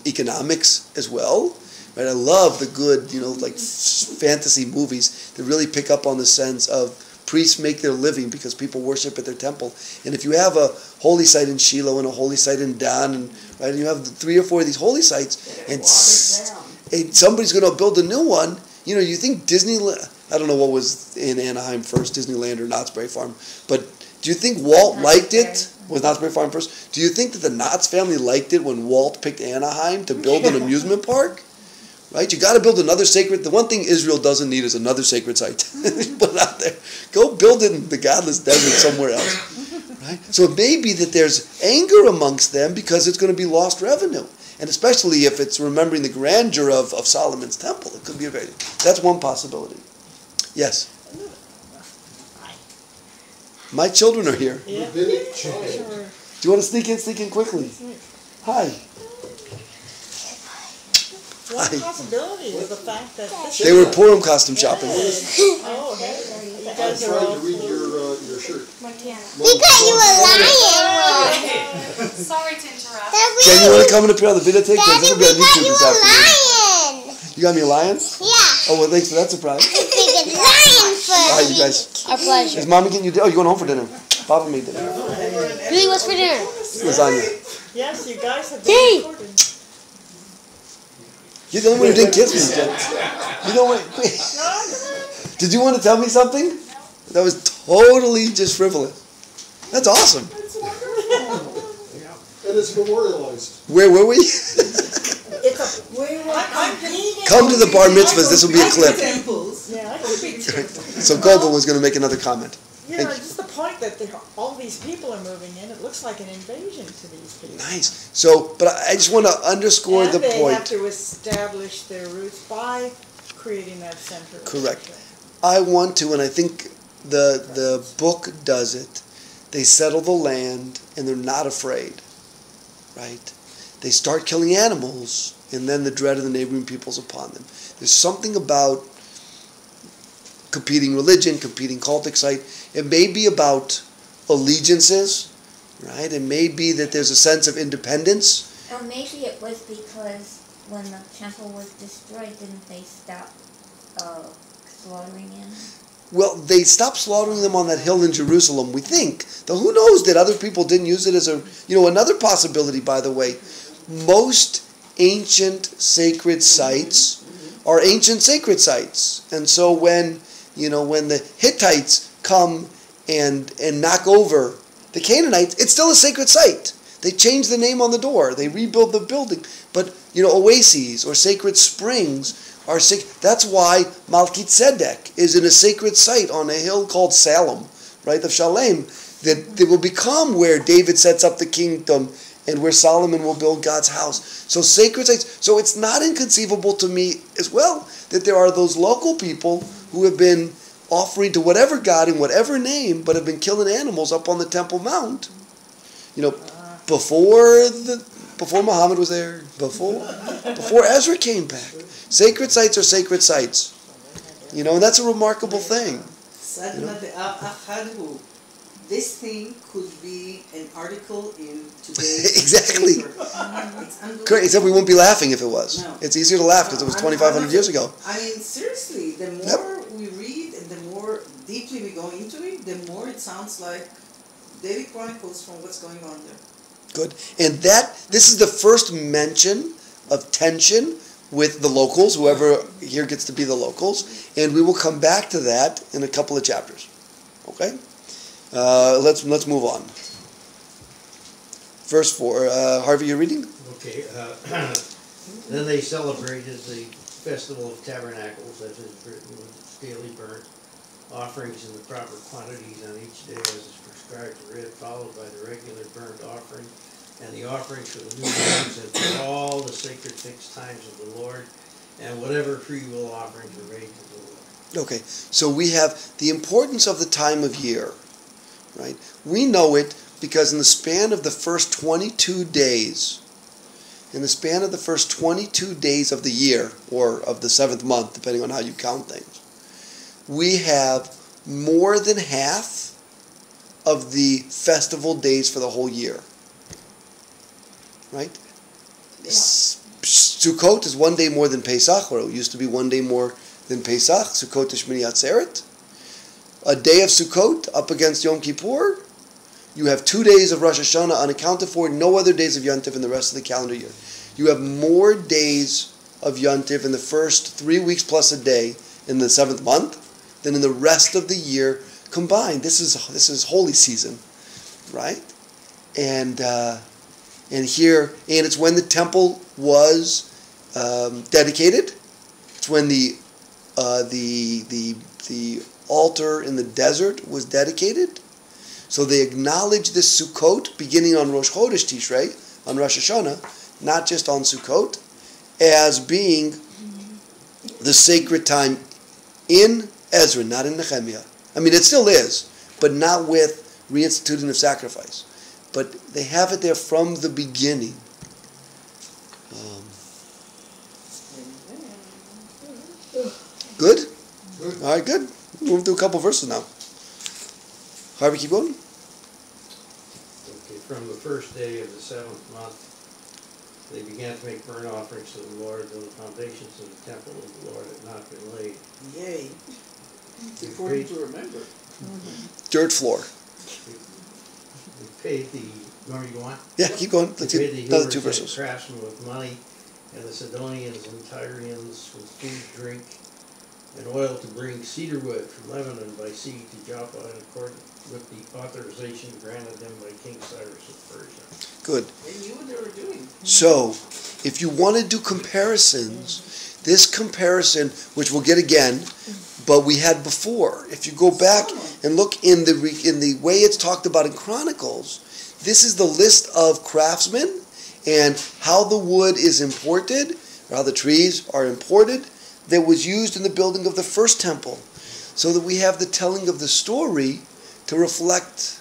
economics as well. Right? I love the good, fantasy movies that really pick up on the sense of priests make their living because people worship at their temple. And if you have a holy site in Shiloh and a holy site in Dan, and you have 3 or 4 of these holy sites, and somebody's going to build a new one, you think Disneyland, I don't know what was in Anaheim first, Disneyland or Knott's Berry Farm, but do you think Walt liked it? Was Knott's Berry Farm first? Do you think that the Knotts family liked it when Walt picked Anaheim to build an amusement park? Right? You got to build another sacred. The one thing Israel doesn't need is another sacred site. Put it out there. Go build it in the godless desert somewhere else. Right? So it may be that there's anger amongst them because it's going to be lost revenue, and especially if it's remembering the grandeur of Solomon's temple. It could be that's one possibility. Yes. My children are here. Yeah. Rabbinic child. Sure. Do you want to sneak in quickly? Hi. One possibility is the fact that They were Purim costume shopping. Oh, hey. You I'm guys are trying all to read your shirt. Montana. We got you a lion. Sorry to interrupt. Jen, you want to come and appear on the videotape? This will be on YouTube this afternoon. lion! You got me a lion? Yeah. Oh, well, thanks for that surprise. Big lion for All right, you guys. Our pleasure. Is Mommy getting you dinner? Oh, you're going home for dinner. Papa made dinner. Really, what's for dinner? Lasagna. Yes, you guys have Hey! been recorded. You're the only one who didn't kiss me, Jen. You know what? Did you want to tell me something? That was totally just frivolous. That's awesome. And it's memorialized. Where were we? Come to the bar mitzvahs. This will be a clip. Yeah, I could be too. So Goebel was going to make another comment. Just the point that all these people are moving in, it looks like an invasion to these people. Nice. So, but I just want to underscore And the they point. have to establish their roots by creating that center. Correct. I want to, and I think the book does it. They settle the land, and they're not afraid. Right? They start killing animals, and then the dread of the neighboring peoples upon them. There's something about competing religion, competing cultic site. It may be about allegiances, right? It may be that there's a sense of independence. Or maybe it was because when the temple was destroyed, didn't they stop slaughtering animals? Well, they stopped slaughtering them on that hill in Jerusalem, we think. Though who knows that other people didn't use it as another possibility, by the way. Most ancient sacred sites are ancient sacred sites. And so when the Hittites come and knock over the Canaanites, it's still a sacred site. They change the name on the door. They rebuild the building. But, oases or sacred springs are sacred. That's why Melchizedek is in a sacred site on a hill called Salem, right, of Shalem, that will become where David sets up the kingdom and where Solomon will build God's house. So sacred sites. So it's not inconceivable to me as well that there are those local people who have been offering to whatever god in whatever name, but have been killing animals up on the Temple Mount. Before Muhammad was there, before Ezra came back. Sacred sites are sacred sites. And that's a remarkable thing. this thing could be an article in today's Exactly. paper. It's unbelievable. Correct, except we won't be laughing if it was. No. It's easier to laugh because it was No, 2,500 years ago. I mean, seriously, the more we read and the more deeply we go into it, the more it sounds like daily chronicles from what's going on there. Good. And this is the first mention of tension with the locals, whoever here gets to be the locals, and we will come back to that in a couple of chapters. Okay? Let's move on. Verse 4. Harvey, you're reading? Okay. Then they celebrated the Festival of Tabernacles, as is written, with its daily burnt offerings in the proper quantities on each day as is prescribed to read, followed by the regular burnt offering and the offerings for the new moons and for all the sacred fixed times of the Lord, and whatever free will offerings were made to the Lord. Okay, so we have the importance of the time of year, right? We know it because in the span of the first 22 days, of the year, or of the 7th month, depending on how you count things, we have more than half of the festival days for the whole year. Right? Yeah. Sukkot is one day more than Pesach, or it used to be one day more than Pesach. Sukkot is Shmini Atzeret. A day of Sukkot up against Yom Kippur. You have 2 days of Rosh Hashanah unaccounted for, no other days of Yom Tov in the rest of the calendar year. You have more days of Yom Tov in the first 3 weeks plus a day in the 7th month than in the rest of the year combined. This is holy season, right? And it's when the temple was dedicated. It's when the altar in the desert was dedicated. So they acknowledge this Sukkot beginning on Rosh Chodesh Tishrei, on Rosh Hashanah, not just on Sukkot, as being the sacred time in Ezra, not in Nehemiah. I mean, it still is, but not with reinstituting of sacrifice. But they have it there from the beginning. Good? Good. All right, good. We'll move to a couple verses now. Harvey, keep going. Okay, from the first day of the 7th month, they began to make burnt offerings to the Lord, though the foundations of the temple of the Lord had not been laid. Yay. It's important to remember. Dirt floor. They paid the, you want me to go on? Yeah, keep going. Let's They get paid the another 2 Hebrews verses. and craftsmen with money, and the Sidonians and Tyrians with food, drink, and oil to bring cedar wood from Lebanon by sea to Joppa in accordance with the authorization granted them by King Cyrus of Persia. Good. They knew what they were doing. So, if you want to do comparisons, this comparison, which we'll get again, but we had before. If you go back and look in the way it's talked about in Chronicles, this is the list of craftsmen and how the wood is imported, or how the trees are imported, that was used in the building of the first temple. So that we have the telling of the story to reflect,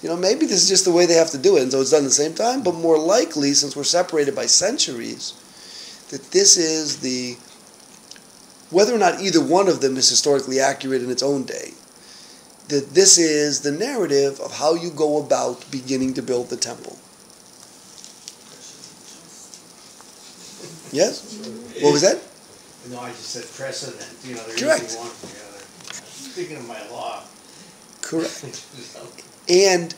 maybe this is just the way they have to do it, and so it's done at the same time, but more likely, since we're separated by centuries, that this is whether or not either one of them is historically accurate in its own day, that this is the narrative of how you go about beginning to build the temple. Yes? What was that? No, I just said precedent, they're Correct. using one for the other. Speaking of my law. Correct. And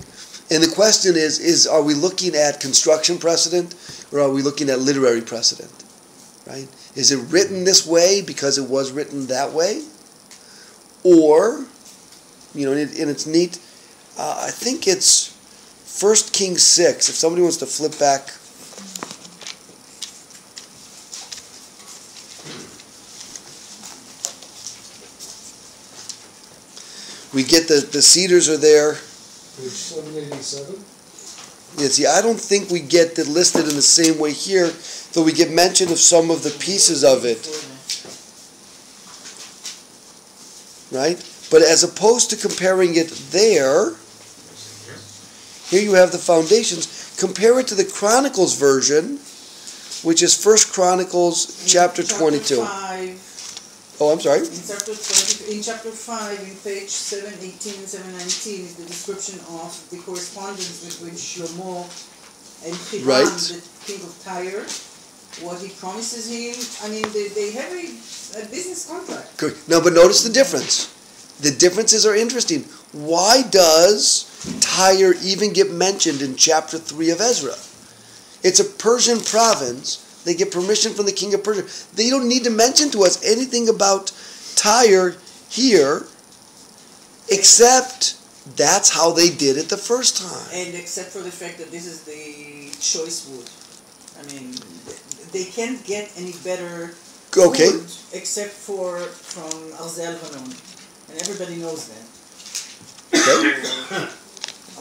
the question is are we looking at construction precedent or are we looking at literary precedent? Right? Is it written this way because it was written that way? Or, and it's neat, I think it's 1 Kings 6. If somebody wants to flip back. We get the cedars are there. Page 787. Yeah, see, I don't think we get it listed in the same way here, though we get mention of some of the pieces of it. Right? But as opposed to comparing it there, here you have the foundations. Compare it to the Chronicles version, which is 1 Chronicles chapter 22. 5, Oh, I'm sorry. In chapter 5, in page 718 and 719, is the description of the correspondence between Shlomo and Hiram, Right. the king of Tyre, what he promises him. I mean, they have a business contract. Good. No, but notice the difference. The differences are interesting. Why does Tyre even get mentioned in chapter 3 of Ezra? It's a Persian province. They get permission from the king of Persia. They don't need to mention to us anything about Tyre here, except that's how they did it the first time. And except for the fact that this is the choice wood. I mean, they can't get any better Okay. wood except for from Ezra-Nechemiah. And everybody knows that. Okay.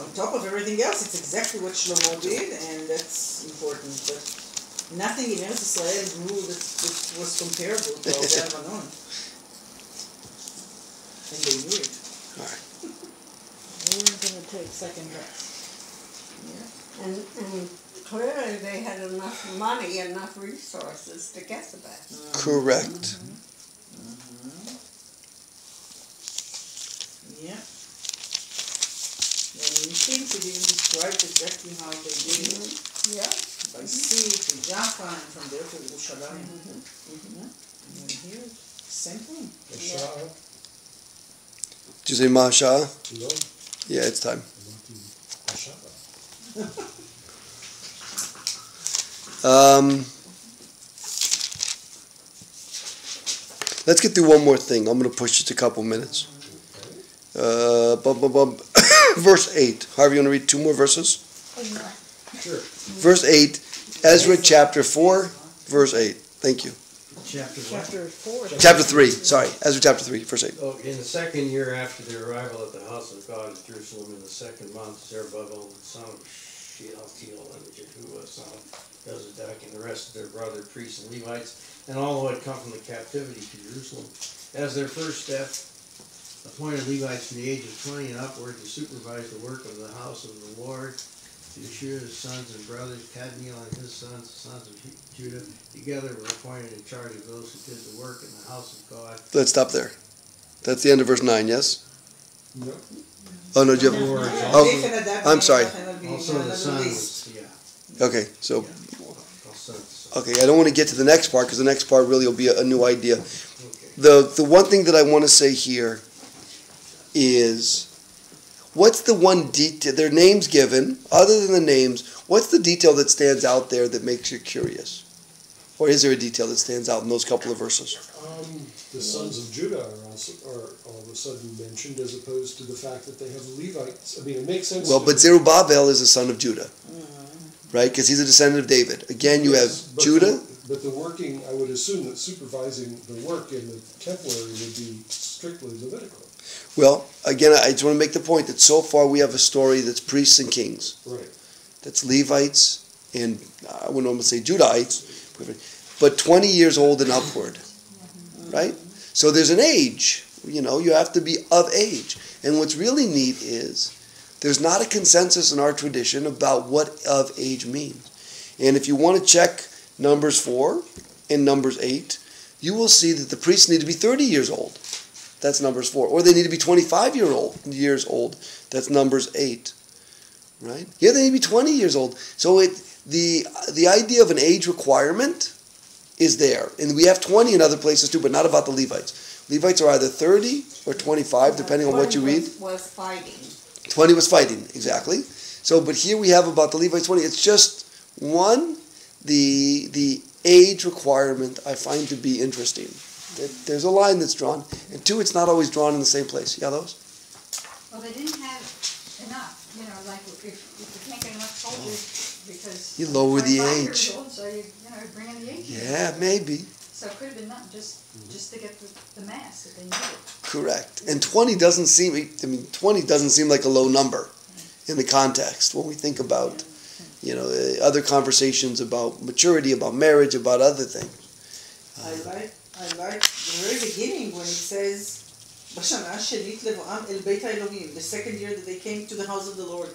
On top of everything else, it's exactly what Shlomo did, and that's important. But nothing in Eretz Israel grew that was comparable to Ezra-Nechemiah. And they knew it. All right. We're going to take second best. Yeah. And clearly they had enough money, enough resources to get the best. Correct. Yeah. And in things it even describes exactly how they did it. Yeah. By sea to Jaffa and from there to Yerushalayim. Yeah. And then here, same thing. Ashah, Did you say Masha? no, Yeah, it's time. Ashah. Let's get through one more thing. I'm going to push it a couple minutes. Verse 8. Harvey, you want to read two more verses? Sure. Verse 8, Ezra chapter 4, verse 8. Thank you. Chapter what? Chapter 4. Chapter 3, sorry. Ezra chapter 3, verse 8. Oh, in the second year after their arrival at the house of God at Jerusalem in the second month, Zerubbabel, the son of Shealtiel, and Jehuah, son of Jozadak, and the rest of their brother priests and Levites, and all who had come from the captivity to Jerusalem, as their first step, appointed Levites from the age of 20 and upward to supervise the work of the house of the Lord. Yeshua's sons and brothers, Kadmiel and his sons, the sons of Judah, together were appointed in charge of those who did the work in the house of God. Let's stop there. That's the end of verse 9, yes? No. Oh, no, do you have... Oh, I'm sorry. Also the son was, yeah. Okay, so... Also the son. Okay, I don't want to get to the next part, because the next part really will be a new idea. Okay. The one thing that I want to say here is... What's the one detail, their names given, other than the names, what's the detail that stands out there that makes you curious? Or is there a detail that stands out in those couple of verses? The sons of Judah are all of a sudden mentioned as opposed to the fact that they have Levites. I mean, it makes sense. Well, but Zerubbabel is a son of Judah, right? Because he's a descendant of David. Again, you have But Judah. But the working, I would assume that supervising the work in the temporary would be strictly Levitical. Well, again, I just want to make the point that so far we have a story that's priests and kings. Right. That's Levites and, I wouldn't want to say Judahites, but 20 years old and upward, right? So there's an age, you have to be of age. And what's really neat is there's not a consensus in our tradition about what of age means. And if you want to check Numbers 4 and Numbers 8, you will see that the priests need to be 30 years old. That's Numbers 4. Or they need to be 25 years old. That's Numbers 8. Right? Yeah, they need to be 20 years old. So the idea of an age requirement is there. And we have 20 in other places too, but not about the Levites. Levites are either 30 or 25, depending on what you read. 20 was fighting. 20 was fighting, exactly. So, but here we have about the Levites 20. It's just, one, the age requirement I find to be interesting. There's a line that's drawn, and two, it's not always drawn in the same place. Yeah, those? Well, they didn't have enough, like if you can't get enough soldiers because You lower the 25 age. years old, so you bring in the age. Yeah, maybe. So it could have been not just to get the mass that they needed. Correct. And 20 doesn't seem like a low number in the context when we think about, other conversations about maturity, about marriage, about other things. I like the very beginning when it says, "Bashana shenit levoam el beit Elohim," the second year that they came to the house of the Lord.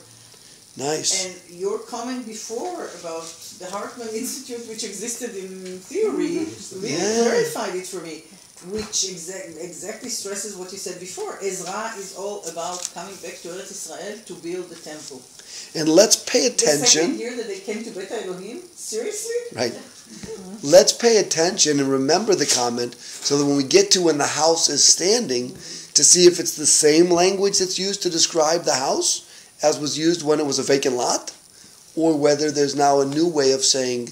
Nice. And your comment before about the Hartman Institute, which existed in theory, really clarified it for me. which exactly stresses what you said before. Ezra is all about coming back to Eretz Israel to build the temple. And let's pay The second attention. year that they came to Bet Elohim, seriously? Right. Let's pay attention and remember the comment so that when we get to when the house is standing, to see if it's the same language that's used to describe the house as was used when it was a vacant lot, or whether there's now a new way of saying,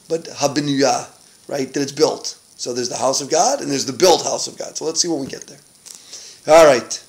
Habinuya, right, that it's built. So there's the house of God and there's the built house of God. So let's see when we get there. All right.